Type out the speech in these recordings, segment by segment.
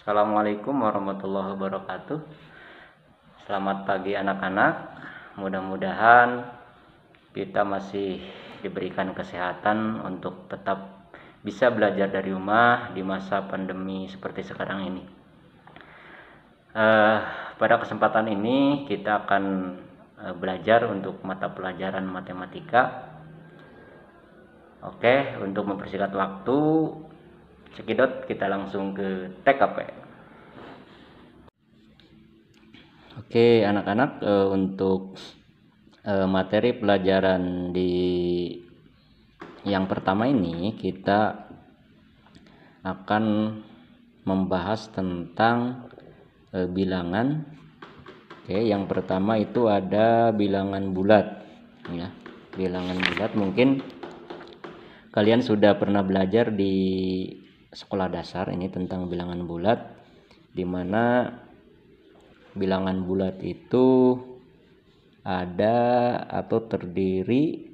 Assalamualaikum warahmatullahi wabarakatuh. Selamat pagi anak-anak. Mudah-mudahan kita masih diberikan kesehatan untuk tetap bisa belajar dari rumah di masa pandemi seperti sekarang ini. Pada kesempatan ini kita akan belajar untuk mata pelajaran matematika. Oke, untuk mempersingkat waktu, cekidot kita langsung ke TKP. Oke anak-anak, untuk materi pelajaran di yang pertama ini kita akan membahas tentang bilangan. Oke, yang pertama itu ada bilangan bulat ya. Bilangan bulat mungkin kalian sudah pernah belajar di sekolah dasar ini tentang bilangan bulat, di mana bilangan bulat itu ada atau terdiri,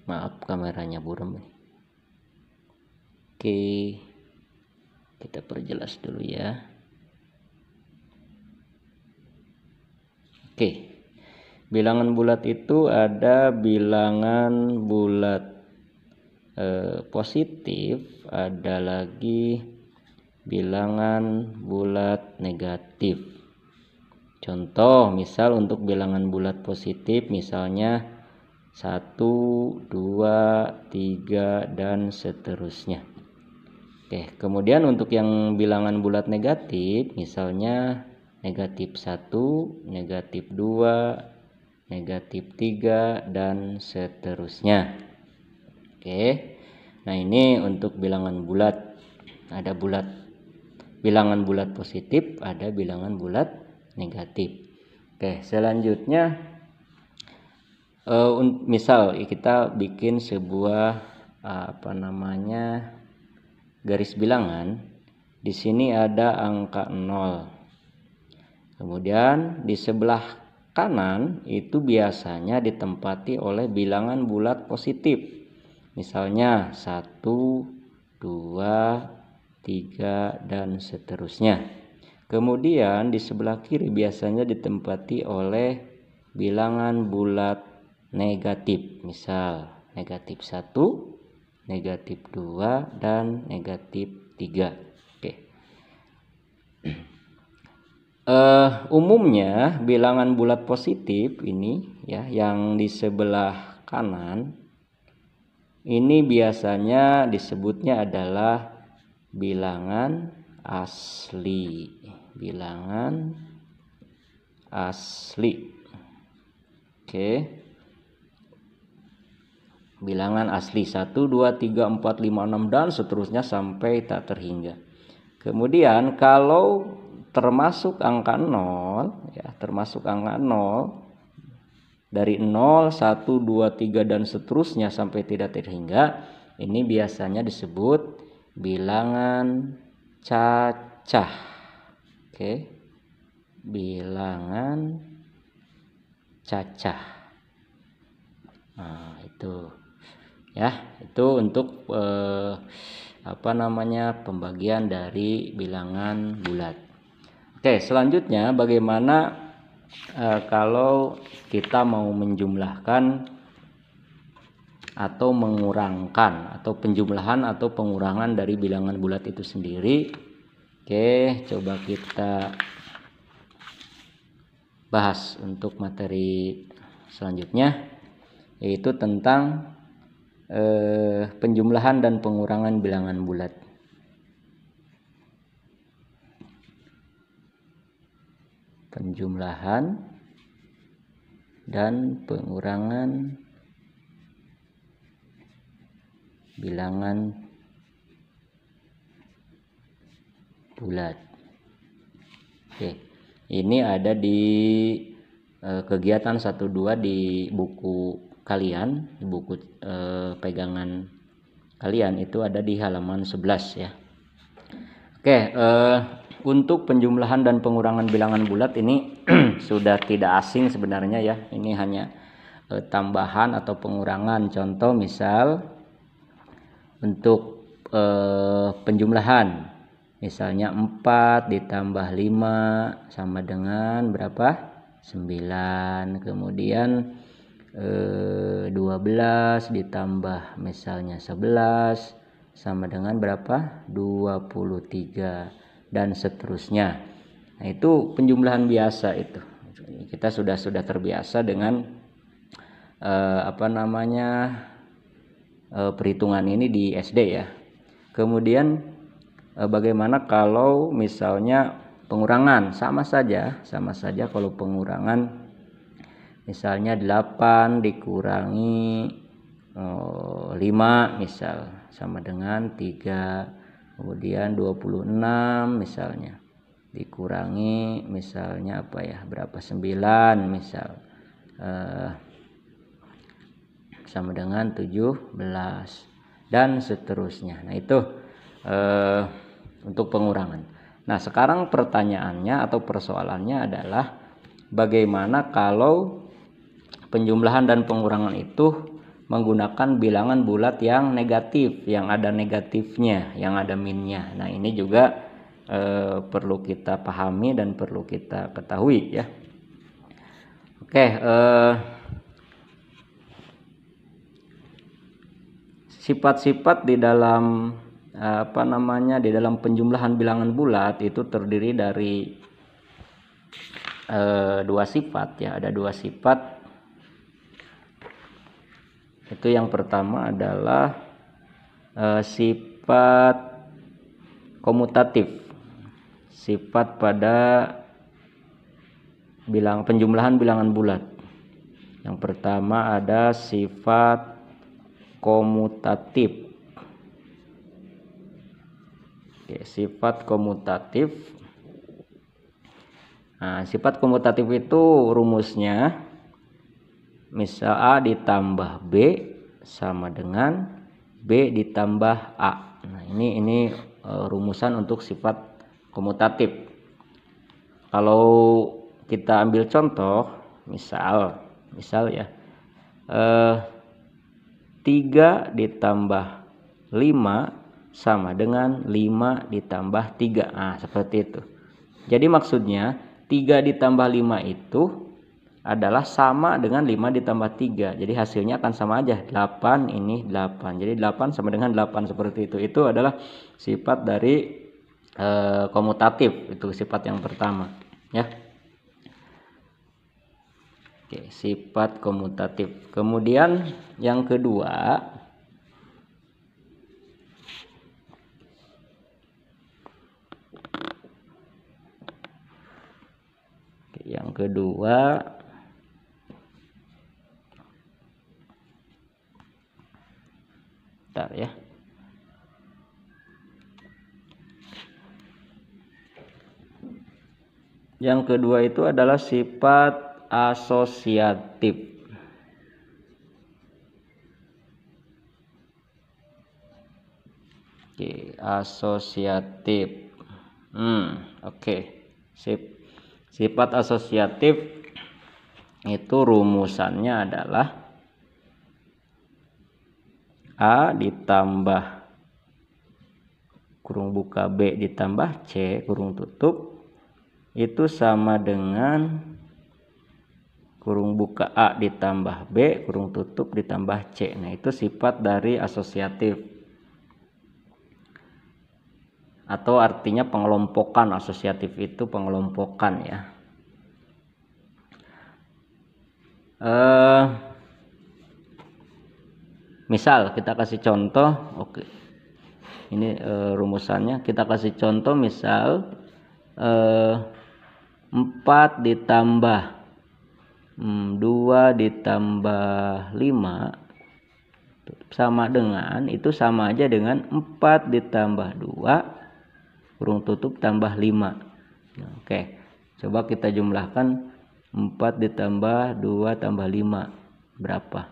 maaf kameranya buram. Oke, kita perjelas dulu ya. Oke, bilangan bulat itu ada bilangan bulat positif, ada lagi bilangan bulat negatif. Contoh misal untuk bilangan bulat positif misalnya 1, 2, 3 dan seterusnya. Oke, kemudian untuk yang bilangan bulat negatif misalnya negatif 1, negatif 2, negatif 3 dan seterusnya. Oke. Nah, ini untuk bilangan bulat. Ada bilangan bulat positif, ada bilangan bulat negatif. Oke, selanjutnya misal kita bikin sebuah garis bilangan. Di sini ada angka 0. Kemudian di sebelah kanan itu biasanya ditempati oleh bilangan bulat positif. Misalnya 1, 2, 3 dan seterusnya. Kemudian di sebelah kiri biasanya ditempati oleh bilangan bulat negatif. Misal negatif 1, negatif 2 dan negatif 3. Oke. Umumnya bilangan bulat positif ini ya, yang di sebelah kanan ini biasanya disebutnya adalah bilangan asli. Bilangan asli. Oke. Bilangan asli 1, 2, 3, 4, 5, 6 dan seterusnya sampai tak terhingga. Kemudian kalau termasuk angka 0 ya, termasuk angka 0 dari 0, 1, 2, 3 dan seterusnya sampai tidak terhingga, ini biasanya disebut bilangan cacah. Oke. Bilangan cacah. Nah, itu ya, itu untuk pembagian dari bilangan bulat. Oke, selanjutnya bagaimana kalau kita mau menjumlahkan atau mengurangkan, atau penjumlahan atau pengurangan dari bilangan bulat itu sendiri. Oke, coba kita bahas untuk materi selanjutnya, yaitu tentang penjumlahan dan pengurangan bilangan bulat. Penjumlahan dan pengurangan bilangan bulat. Oke, ini ada di kegiatan 1-2 di buku kalian, di buku pegangan kalian itu ada di halaman 11 ya. Oke, untuk penjumlahan dan pengurangan bilangan bulat ini sudah tidak asing sebenarnya ya. Ini hanya tambahan atau pengurangan. Contoh misal untuk penjumlahan. Misalnya 4 ditambah 5 sama dengan berapa? 9. Kemudian 12 ditambah misalnya 11 sama dengan berapa? 23 dan seterusnya. Nah, itu penjumlahan biasa itu. Kita sudah terbiasa dengan perhitungan ini di SD ya. Kemudian bagaimana kalau misalnya pengurangan? Sama saja kalau pengurangan misalnya 8 dikurangi 5 misal sama dengan 3. Kemudian 26 misalnya dikurangi misalnya berapa? 9 misal sama dengan 17 dan seterusnya. Nah, itu untuk pengurangan. Nah, sekarang pertanyaannya atau persoalannya adalah bagaimana kalau penjumlahan dan pengurangan itu menggunakan bilangan bulat yang negatif, yang ada negatifnya, yang ada minnya. Nah, ini juga perlu kita pahami dan perlu kita ketahui ya. Oke, sifat-sifat di dalam di dalam penjumlahan bilangan bulat itu terdiri dari dua sifat ya. Ada dua sifat. Itu yang pertama adalah sifat komutatif. Sifat pada penjumlahan bilangan bulat. Yang pertama ada sifat komutatif. Oke, sifat komutatif. Nah, sifat komutatif itu rumusnya misal A ditambah B sama dengan B ditambah A. Nah, ini rumusan untuk sifat komutatif. Kalau kita ambil contoh, misal ya, 3 ditambah 5 sama dengan 5 ditambah 3. Nah, seperti itu. Jadi maksudnya 3 ditambah 5 itu adalah sama dengan 5 ditambah 3. Jadi hasilnya akan sama aja. 8 ini 8. Jadi 8 sama dengan 8 seperti itu. Itu adalah sifat dari komutatif. Itu sifat yang pertama, ya. Oke, sifat komutatif. Kemudian yang kedua, bentar ya. Yang kedua itu adalah sifat asosiatif. Oke, asosiatif. Oke. Sip. Sifat asosiatif itu rumusannya adalah A ditambah kurung buka B ditambah C kurung tutup itu sama dengan kurung buka A ditambah B kurung tutup ditambah C. Nah, itu sifat dari asosiatif, atau artinya pengelompokan. Asosiatif itu pengelompokan ya. Misal kita kasih contoh. Oke, ini rumusannya. Kita kasih contoh misal 4 ditambah 2 ditambah 5 sama dengan, itu sama aja dengan 4 ditambah 2 kurung tutup tambah 5. Nah, oke, coba kita jumlahkan 4 ditambah 2 tambah 5 berapa?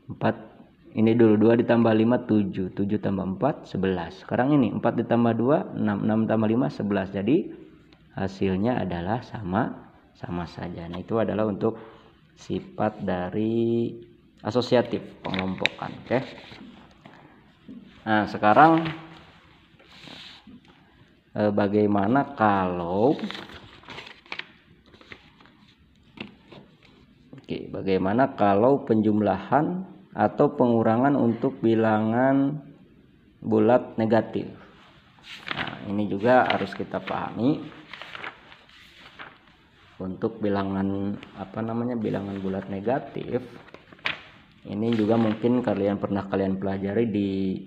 4 ini dulu, 2 ditambah 5 7, 7 tambah 4 11. Sekarang ini 4 ditambah 2 6, 6 tambah 5 11. Jadi hasilnya adalah sama saja. Nah, itu adalah untuk sifat dari asosiatif, pengelompokan. Oke. Nah, sekarang bagaimana kalau penjumlahan atau pengurangan untuk bilangan bulat negatif. Nah, ini juga harus kita pahami. Untuk bilangan bilangan bulat negatif, ini juga mungkin pernah kalian pelajari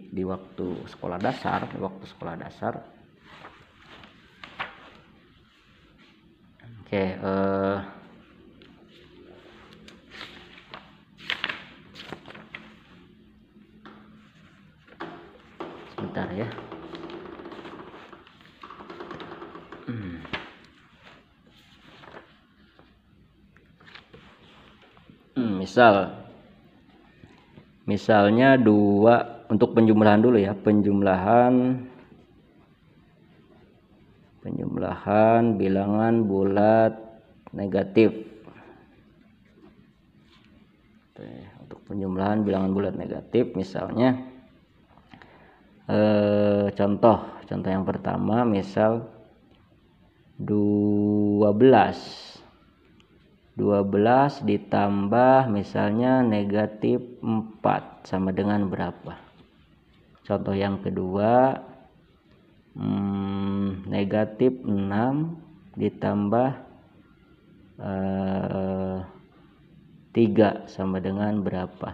di waktu sekolah dasar, Oke, sebentar ya. Misalnya untuk penjumlahan dulu ya, penjumlahan bilangan bulat negatif. Untuk penjumlahan bilangan bulat negatif, misalnya contoh yang pertama, misal 12 ditambah misalnya negatif 4 sama dengan berapa? Contoh yang kedua, negatif 6 ditambah 3 sama dengan berapa?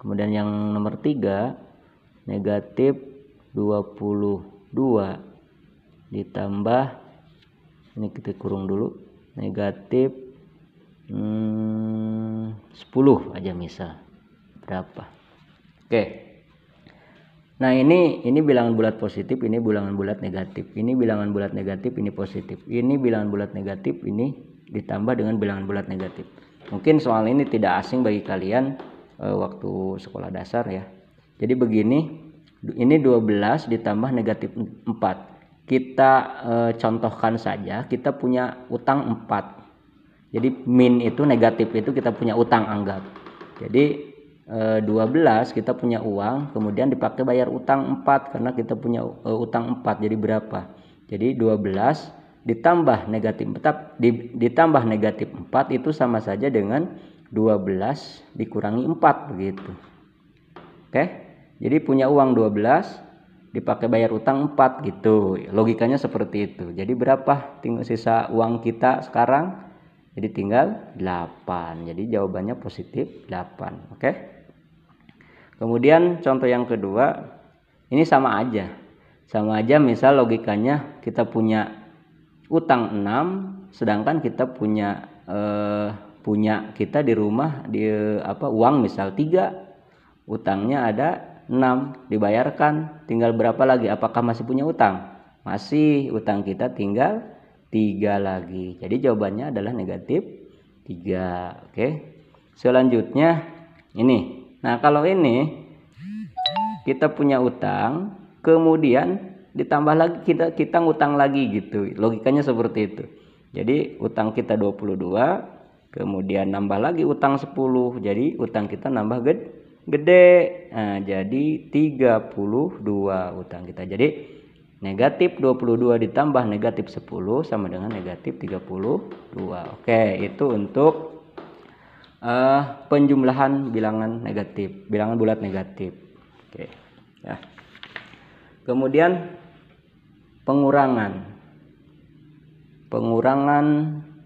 Kemudian yang nomor 3, negatif 22 ditambah, ini kita kurung dulu, negatif 10 aja misal, berapa? Oke. Nah, ini bilangan bulat positif, ini bilangan bulat negatif. Ini bilangan bulat negatif, ini positif. Ini bilangan bulat negatif, ini ditambah dengan bilangan bulat negatif. Mungkin soal ini tidak asing bagi kalian waktu sekolah dasar ya. Jadi begini, ini 12 ditambah negatif 4. Kita contohkan saja, kita punya utang 4. Jadi min itu negatif itu kita punya utang, anggap. Jadi 12 kita punya uang, kemudian dipakai bayar utang 4 karena kita punya utang 4. Jadi berapa? Jadi 12 ditambah negatif 4 itu sama saja dengan 12 dikurangi 4 begitu. Oke? Jadi punya uang 12 dipakai bayar utang 4 gitu. Logikanya seperti itu. Jadi berapa tinggal sisa uang kita sekarang? Jadi tinggal 8. Jadi jawabannya positif 8. Oke. Kemudian contoh yang kedua, ini sama aja. Misal logikanya kita punya utang 6, sedangkan kita punya kita di rumah uang misal 3. Utangnya ada 6, dibayarkan. Tinggal berapa lagi? Apakah masih punya utang? Masih, utang kita tinggal 3 lagi. Jadi jawabannya adalah negatif 3. Oke. Selanjutnya ini. Nah, kalau ini kita punya utang, kemudian ditambah lagi kita ngutang lagi gitu. Logikanya seperti itu. Jadi utang kita 22, kemudian nambah lagi utang 10. Jadi utang kita nambah gede. Nah, jadi 32 utang kita. Jadi negatif 22 ditambah negatif 10 sama dengan negatif 32. Oke, itu untuk penjumlahan bilangan bulat negatif. Oke, ya. Kemudian pengurangan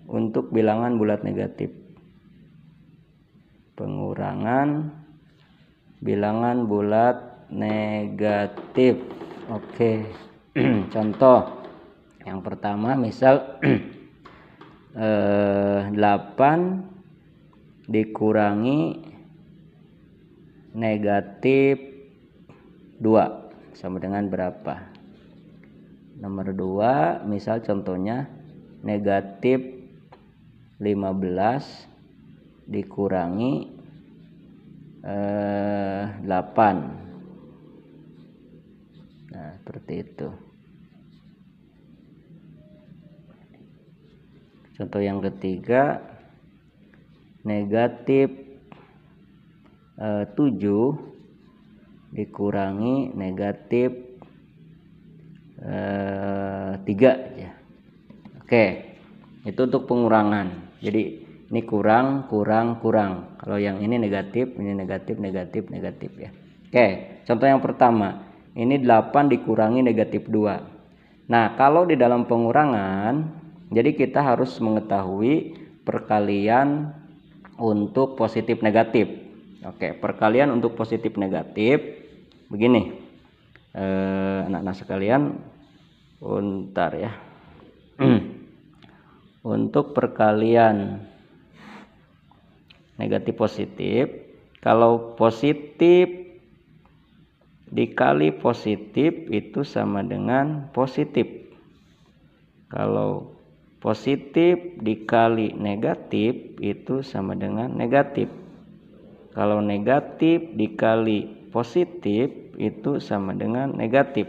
untuk bilangan bulat negatif. Pengurangan bilangan bulat negatif. Oke. Contoh yang pertama, misal 8 dikurangi negatif 2 sama dengan berapa? Nomor 2, misal contohnya negatif 15 dikurangi 8. Nah, seperti itu. Contoh yang ketiga, negatif 7 dikurangi negatif 3 ya. Oke, itu untuk pengurangan. Jadi ini kurang. Kalau yang ini negatif, ini negatif ya. Oke, contoh yang pertama. Ini 8 dikurangi negatif 2. Nah, kalau di dalam pengurangan, jadi kita harus mengetahui perkalian untuk positif negatif. Oke, perkalian untuk positif negatif begini. Anak-anak sekalian, bentar ya. Untuk perkalian negatif positif, kalau positif dikali positif itu sama dengan positif. Kalau positif dikali negatif itu sama dengan negatif. Kalau negatif dikali positif itu sama dengan negatif.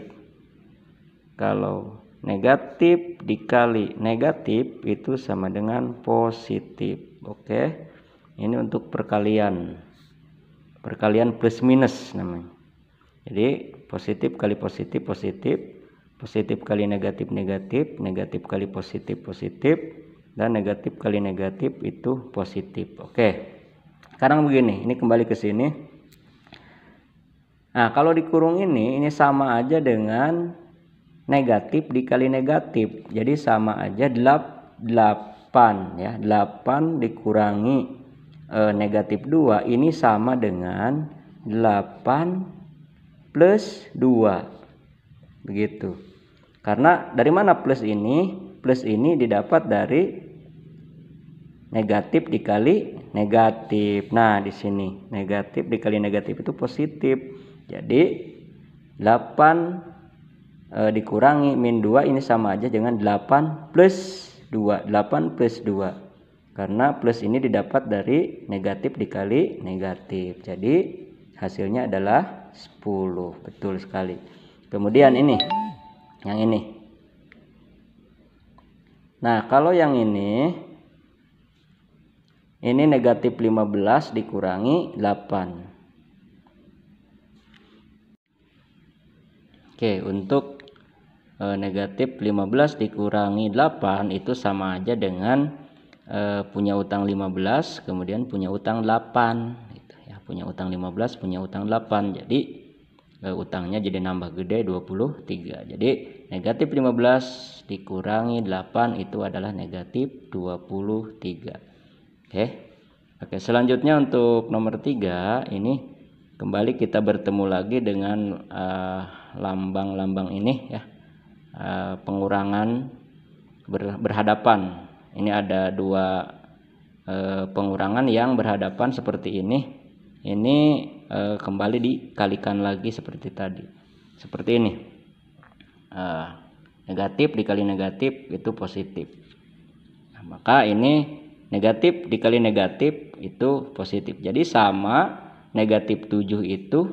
Kalau negatif dikali negatif itu sama dengan positif. Oke. Ini untuk perkalian plus minus namanya. Jadi positif kali positif positif, positif kali negatif negatif, negatif kali positif positif, dan negatif kali negatif itu positif. Oke. Sekarang begini, ini kembali ke sini. Nah, kalau dikurung ini sama aja dengan negatif dikali negatif. Jadi sama aja 8 ya. 8 dikurangi negatif 2 ini sama dengan 8 plus 2. Begitu. Karena dari mana plus ini? Plus ini didapat dari negatif dikali negatif. Nah, di sini negatif dikali negatif itu positif. Jadi 8 dikurangi min 2 ini sama aja dengan 8 plus 2. 8 plus 2. Karena plus ini didapat dari negatif dikali negatif. Jadi hasilnya adalah 10. Betul sekali. Kemudian ini, yang ini. Nah, kalau yang ini negatif 15 dikurangi 8. Oke, untuk negatif 15 dikurangi 8 itu sama aja dengan punya utang 15 kemudian punya utang 8 gitu ya. Punya utang 15 punya utang 8. Jadi utangnya jadi nambah gede 23. Jadi negatif 15 dikurangi 8 itu adalah negatif 23. Oke, selanjutnya untuk nomor 3 ini kembali kita bertemu lagi dengan lambang-lambang ini ya. Pengurangan berhadapan. Ini ada 2 pengurangan yang berhadapan seperti ini. Ini kembali dikalikan lagi seperti tadi. Seperti ini. Negatif dikali negatif itu positif. Nah, maka ini negatif dikali negatif itu positif. Jadi sama negatif 7 itu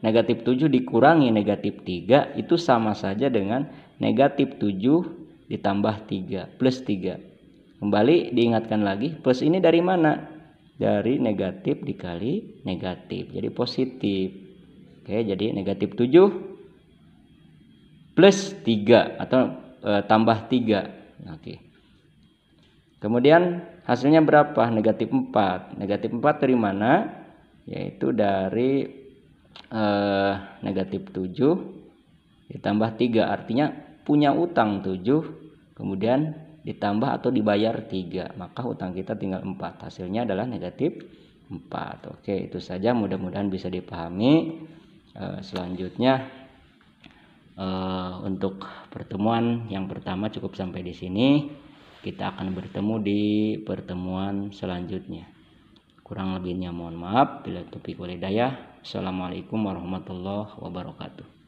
negatif 7 dikurangi negatif 3 itu sama saja dengan negatif 7 ditambah 3 plus 3. Kembali diingatkan lagi, plus ini dari mana? Dari negatif dikali negatif. Jadi positif. Oke, jadi negatif 7 plus 3 atau tambah 3. Oke. Kemudian hasilnya berapa? Negatif 4. Negatif 4 dari mana? Yaitu dari negatif 7 ditambah 3. Artinya punya utang 7 kemudian ditambah atau dibayar 3. Maka utang kita tinggal 4. Hasilnya adalah negatif 4. Oke, itu saja, mudah-mudahan bisa dipahami. Selanjutnya untuk pertemuan yang pertama cukup sampai di sini. Kita akan bertemu di pertemuan selanjutnya. Kurang lebihnya mohon maaf. Bila taufiq wal hidayah. Assalamualaikum warahmatullahi wabarakatuh.